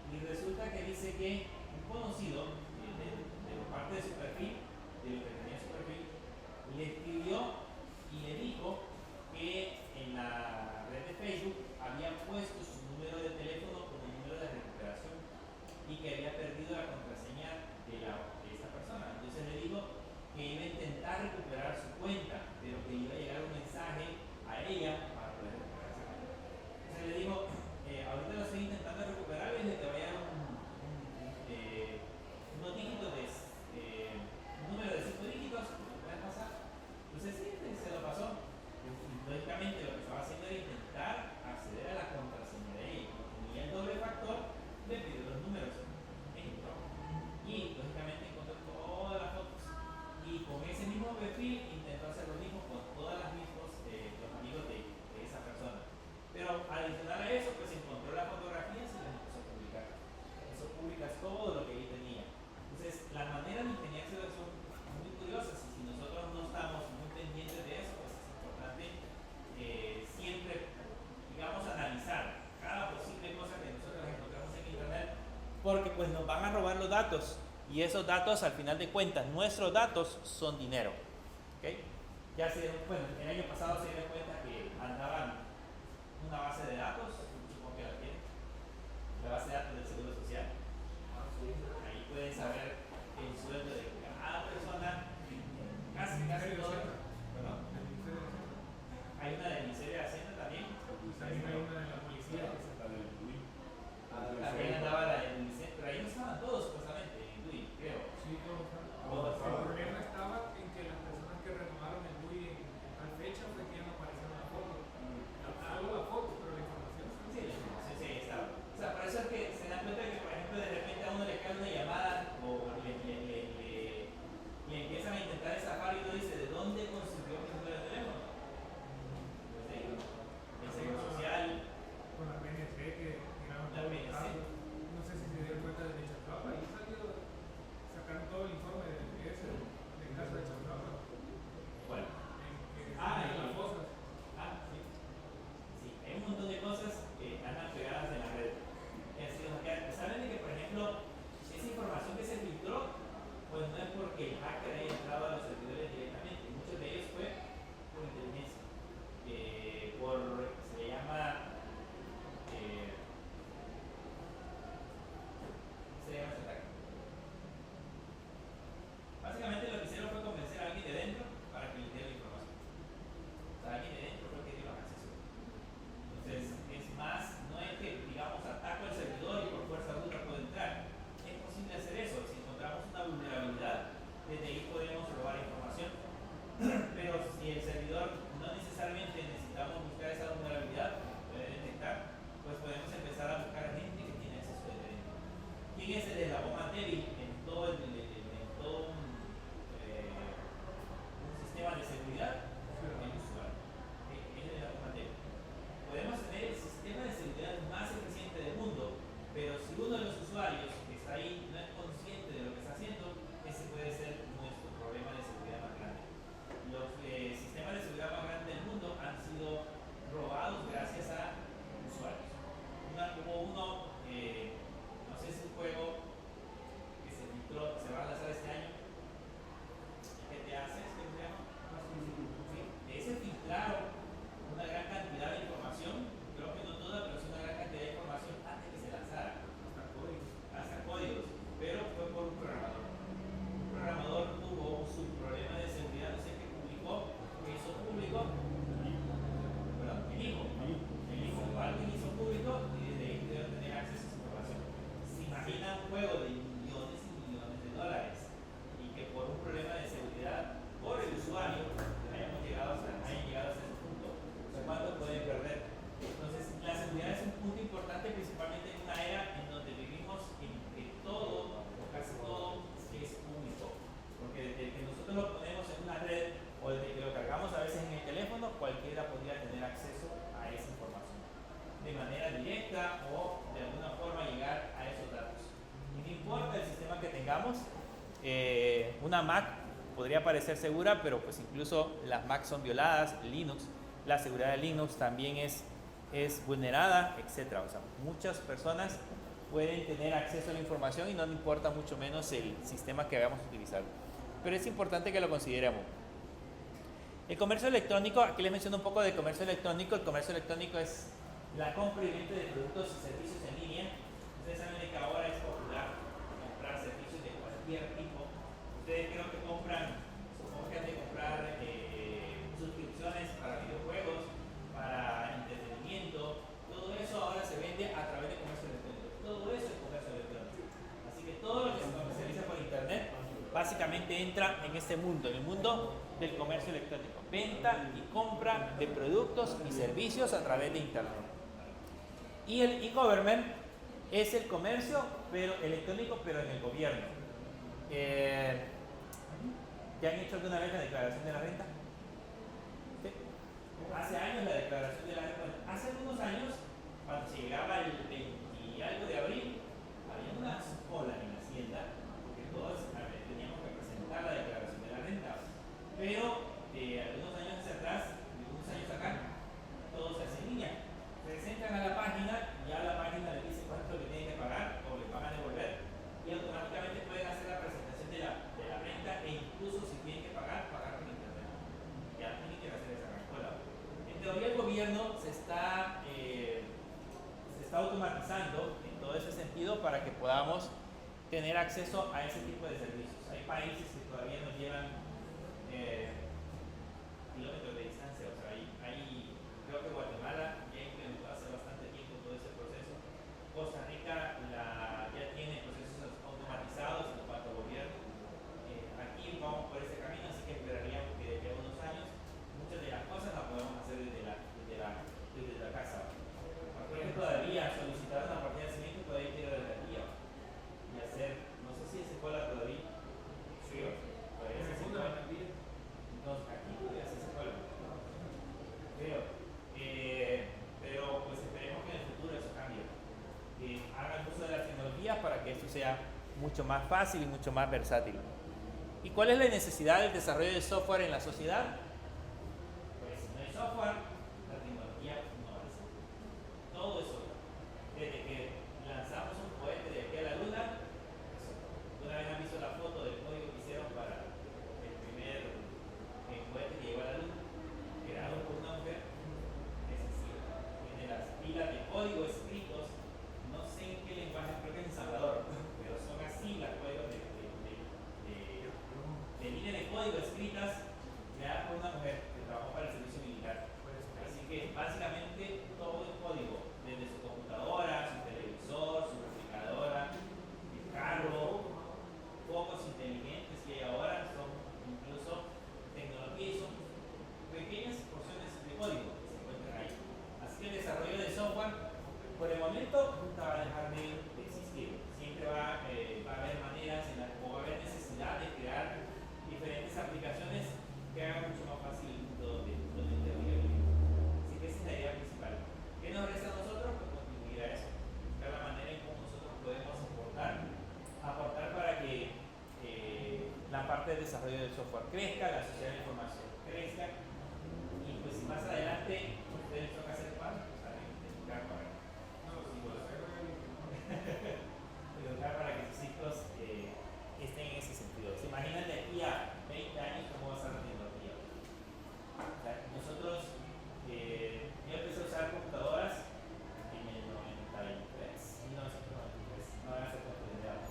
Y resulta que dice que un conocido, de parte de su perfil, de lo que tenía su perfil, le escribió y le dijo que en la red de Facebook había puesto su número de teléfono como número de recuperación y que había perdido la contraseña de esa persona. Entonces le dijo que iba a intentar recuperar su cuenta, pero que iba a llegar un mensaje a ella para poder recuperar esa cuenta. Entonces le dijo, ahorita lo estoy intentando recuperar y te va a llegar unos dígitos un número de 5 dígitos, ¿lo puedes pasar? Entonces sí, se lo pasó. Lógicamente lo que estaba haciendo era intentar acceder a la contraseña de ella. Como tenía el doble factor, le pidió los números. Entró. Y lógicamente encontró todas las fotos. Y con ese mismo perfil intentó hacer lo mismo con todas las mismas, los amigos de esa persona. Pero adicional a eso, pues encontró las fotografías y las empezó a publicar. Eso publicas todo lo que ella tenía. Entonces, las maneras de ingeniarse son muy curiosas y si nosotros no estamos muy pendientes de eso, pues es importante siempre, digamos, analizar cada posible cosa que nosotros encontramos en internet, porque pues nos van a robar los datos y esos datos, al final de cuentas, nuestros datos son dinero. ¿Okay? Ya bueno, el año pasado se dieron cuenta que andaban una base de datos, supongo que la tienen, la base de datos del Seguro Social. Ahí pueden saber el sueldo de cada persona, casi todo. ¿Perdón? Hay una del Ministerio de Hacienda también. También hay una de la policía. La del DUI. También andaba la del Ministerio, pero ahí no estaban todos supuestamente en DUI, creo. Sí, todos. Todos. El problema estaba en que las personas que renovaron el DUI en tal fecha fue que ya no aparecieron la foto. Solo la foto, pero la información Sí, la información sí estaba. O sea, por eso es que se dan cuenta que, por ejemplo, de repente a uno le cae una llamada o le empiezan a intentar estafar y uno dice, ¿de dónde consiguió mi número de teléfono? Pues de el Seguro Social. con la PNC que tiraron La todos los PNC. casos. No sé si se dieron cuenta de Chaclapa, ahí sacaron todo el informe del caso de Chaclapa. Bueno. En que Ah, las cosas. Sí. Sí, hay un montón de cosas que andan pegadas en la red. Saben de que, por ejemplo, esa información que se filtró, pues no es porque el hacker haya entrado a los servidores directamente. Muchos de ellos fue por inteligencia. Se le llama. ¿Cómo se llama ese ataque? Básicamente lo que hicieron fue convencer a alguien de dentro para que les diera la información. O sea, alguien de dentro fue el que dio acceso. Entonces, es más, no es que, digamos, ataco el servidor y por fuerza bruta puedo entrar. Es posible hacer eso. Si encontramos una vulnerabilidad, desde ahí podemos robar información. Pero si el servidor no necesariamente necesitamos buscar esa vulnerabilidad, puede detectar, pues podemos empezar a buscar gente que tiene acceso desde dentro. ¿Quién es el eslabón más débil en todo un sistema de seguridad? El usuario. Es el eslabón más débil. Podemos tener el sistema de seguridad más eficiente del mundo, pero si uno de los usuarios que está ahí no es consciente de lo que está haciendo, ese puede ser nuestro una Mac podría parecer segura, pero pues incluso las Mac son violadas, Linux, la seguridad de Linux también es vulnerada, etc. O sea, muchas personas pueden tener acceso a la información y no me importa mucho menos el sistema que vayamos a utilizar. Pero es importante que lo consideremos. El comercio electrónico, aquí les menciono un poco de comercio electrónico. El comercio electrónico es la compra y venta de productos y servicios en línea. Ustedes saben que ahora es popular comprar servicios de cualquier tipo. Ustedes creo que compran, supongo que han de comprar suscripciones para videojuegos, para entretenimiento. Todo eso ahora se vende a través de comercio electrónico. Todo eso es comercio electrónico. Así que todo lo que se comercializa por internet básicamente entra en este mundo, en el mundo del comercio electrónico. Venta y compra de productos y servicios a través de internet. Y el e-government es el comercio electrónico, pero en el gobierno. ¿Ya han hecho alguna vez la declaración de la renta? ¿Sí? Hace años la declaración de la renta. Hace algunos años, cuando se llegaba el 20 y algo de abril, había unas colas en la hacienda, porque todos teníamos que presentar la declaración de la renta. Pero algunos años hacia atrás, de unos años acá, todo se hace en línea. Presentan a la página, ya la página les dice cuánto le tienen que pagar o les van a devolver, y automáticamente pueden hacer la presentación de la renta, e incluso si tienen que pagar por internet. Ya tienen que hacer esa cola. En teoría el gobierno se está automatizando en todo ese sentido para que podamos tener acceso a ese tipo de servicios. Hay países que todavía nos llevan kilómetros de distancia, o sea, creo que Guatemala ya implementó hace bastante tiempo todo ese proceso. Costa Rica ya tiene procesos automatizados en cuanto al gobierno. Aquí vamos por ese camino, así que esperaríamos que de unos años muchas de las cosas las podemos hacer desde la casa. Por ejemplo, todavía solicitar una partida de nacimiento todavía quiero desde aquí y hacer, no sé si ese cola todavía. Sí, todavía se hace cola. No, aquí todavía se hace cola. Creo. Pero pues esperemos que en el futuro eso cambie. Que hagan uso de las tecnologías para que esto sea mucho más fácil y mucho más versátil. ¿Y cuál es la necesidad del desarrollo de software en la sociedad? Pues si no hay software, la tecnología no avanza. Todo es software. Desde que lanzamos un cohete de aquí a la luna, una vez han visto la foto del código que hicieron para el primer cohete que llegó a la luna, creado por una mujer. Es sencillo. Tiene las pilas de código escritos, no sé en qué lenguaje, creo que es ensamblador, pero son así las códigos de líneas de código escritas creadas por una mujer que trabajó para el servicio militar. Así que básicamente todo el código, desde su computadora, su televisor, su refrigeradora, el carro, focos inteligentes que hay ahora, son incluso tecnología y son pequeñas porciones de código que se encuentran ahí. Así que el desarrollo de software, por el momento, nunca va a dejar de existir. Siempre va a haber maneras o va a haber necesidad de crear diferentes aplicaciones que hagan mucho más fácil el mundo donde interviene. Así que esa es la idea principal. ¿Qué nos resta a nosotros? Pues contribuir a eso. Buscar la manera en cómo nosotros podemos aportar para que la parte del desarrollo del software crezca, la sociedad de la información crezca, y pues si más adelante ustedes toca hacer pan, pues saben, educar para que educar para que sus hijos estén en ese sentido. ¿Se imaginan de aquí a 20 años cómo va a ser la tecnología? O sea, nosotros, yo empecé a usar computadoras en el 1993, no voy a hacer computadoras,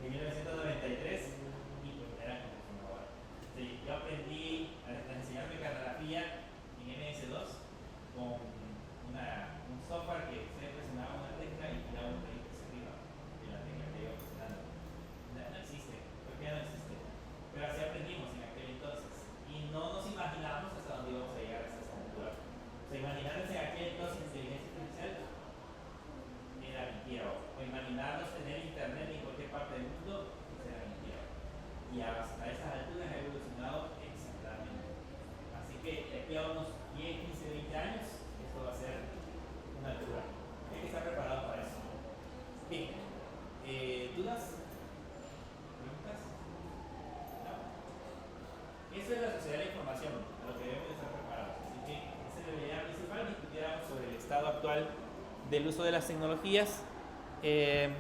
en 1993, y pues eran computadoras. Sí, yo aprendí a enseñarme cartografía en MS2 con un software que usted presionaba una tecla y tiraba un proyecto hacia arriba de la tecla que iba presionando. No existe, creo que ya no existe. Pero así aprendimos en aquel entonces. Y no nos imaginábamos hasta dónde íbamos a llegar hasta esta altura. O sea, imaginarnos en aquel entonces inteligencia artificial era mentira. O imaginarnos tener internet en cualquier parte del mundo, pues era mentira. Y hasta esas alturas ha evolucionado exageradamente. Así que de aquí a unos 10, 15, 20 años, esto va a ser una altura. Hay que estar preparado para eso. Bien. ¿Dudas? ¿Preguntas? del uso de las tecnologías. El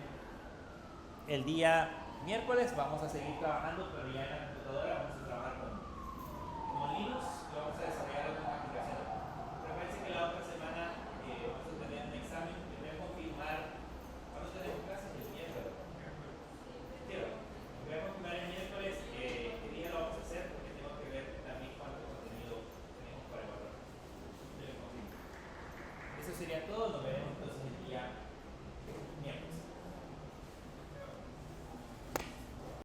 día miércoles vamos a seguir trabajando, pero ya en la computadora vamos a trabajar con Linux y vamos a desarrollar otra aplicación. Recuerden que la otra